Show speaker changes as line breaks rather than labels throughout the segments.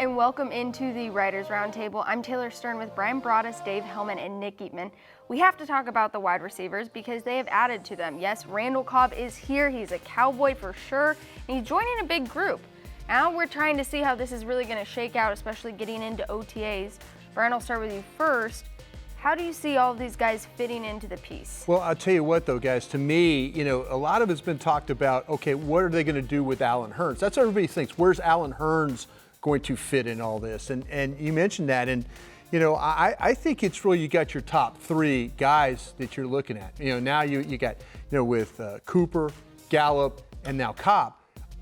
and welcome into the Writers Roundtable. I'm Taylor Stern with Brian Broaddus, Dave Hellman, and Nick Eatman. We have to talk about the wide receivers because they have added to them. Yes, Randall Cobb is here. He's a Cowboy for sure, and he's joining a big group. Now we're trying to see how this is really going to shake out, especially getting into OTAs. Brian, I'll start with you first. How do you see all of these guys fitting into the piece?
Well, I'll tell you what, though, guys, to me, a lot of it's been talked about, okay, what are they going to do with Allen Hurns? That's what everybody thinks. Where's Allen Hurns going to fit in all this? And you mentioned that, and I think it's really, you got your top three guys that you're looking at. Now you got with Cooper, Gallup, and now Cobb.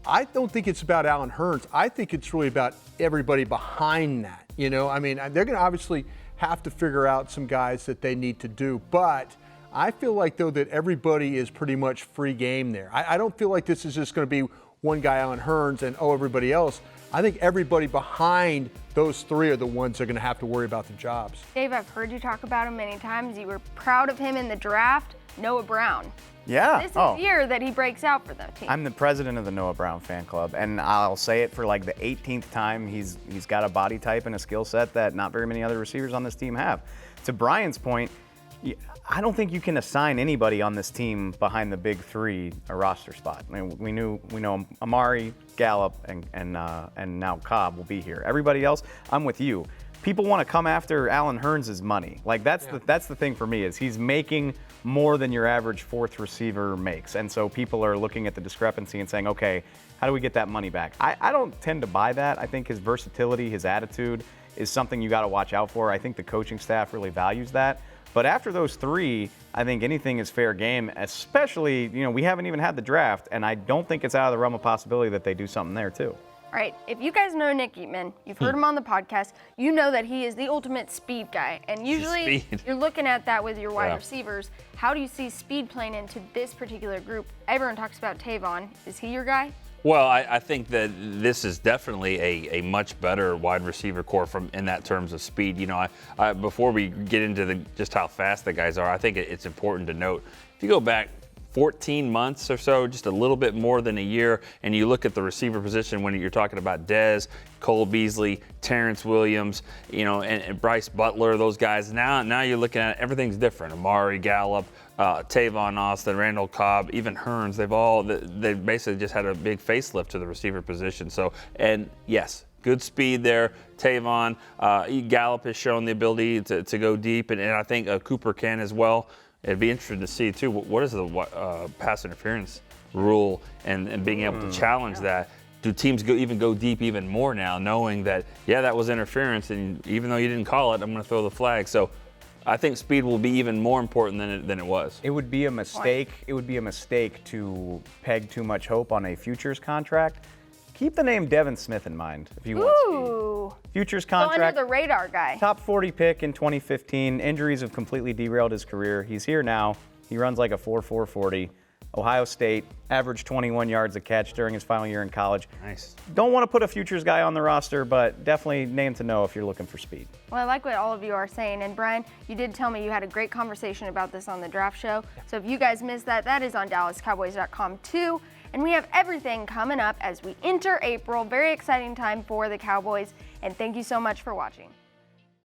I don't think it's about Allen Hurns. I think it's really about everybody behind that. They're going to obviously have to figure out some guys that they need to do, but I feel like, though, that everybody is pretty much free game there. I don't feel like this is just going to be one guy, Allen Hurns, and everybody else. I think everybody behind those three are the ones that are going to have to worry about the jobs.
Dave, I've heard you talk about him many times. You were proud of him in the draft, Noah Brown.
Yeah.
This is the year that he breaks out for the team.
I'm the president of the Noah Brown fan club, and I'll say it for like the 18th time. He's got a body type and a skill set that not very many other receivers on this team have. To Brian's point, I don't think you can assign anybody on this team behind the big three a roster spot. We know Amari, Gallup, and now Cobb will be here. Everybody else, I'm with you. People want to come after Allen Hurns' money. Like that's the thing for me, is he's making more than your average fourth receiver makes. And so people are looking at the discrepancy and saying, okay, how do we get that money back? I don't tend to buy that. I think his versatility, his attitude is something you got to watch out for. I think the coaching staff really values that. But after those three, I think anything is fair game, especially, we haven't even had the draft, and I don't think it's out of the realm of possibility that they do something there too.
All right, if you guys know Nick Eatman, you've heard him on the podcast, you know that he is the ultimate speed guy. And usually you're looking at that with your wide receivers. How do you see speed playing into this particular group? Everyone talks about Tavon. Is he your guy?
Well, I think that this is definitely a much better wide receiver core in that terms of speed. Before we get into just how fast the guys are, I think it's important to note, if you go back 14 months or so, just a little bit more than a year, and you look at the receiver position when you're talking about Dez, Cole Beasley, Terrence Williams, and Bryce Butler, those guys. Now you're looking at everything's different. Amari, Gallup, Tavon Austin, Randall Cobb, even Hurns, they basically just had a big facelift to the receiver position. So, and yes, good speed there. Tavon, Gallup has shown the ability to go deep, and I think Cooper can as well. It'd be interesting to see, too, what is the pass interference rule and being able to challenge that. Do teams even go deep even more now, knowing that, that was interference, and even though you didn't call it, I'm going to throw the flag. So I think speed will be even more important than it was.
It would be a mistake. It would be a mistake to peg too much hope on a futures contract. Keep the name Devin Smith in mind if you want speed. Futures contract.
So under the radar guy.
Top 40 pick in 2015. Injuries have completely derailed his career. He's here now. He runs like a 4.4 40. Ohio State, averaged 21 yards a catch during his final year in college.
Nice.
Don't want to put a futures guy on the roster, but definitely name to know if you're looking for speed.
Well, I like what all of you are saying. And Brian, you did tell me you had a great conversation about this on the draft show. So if you guys missed that, that is on DallasCowboys.com too. And we have everything coming up as we enter April. Very exciting time for the Cowboys. And thank you so much for watching.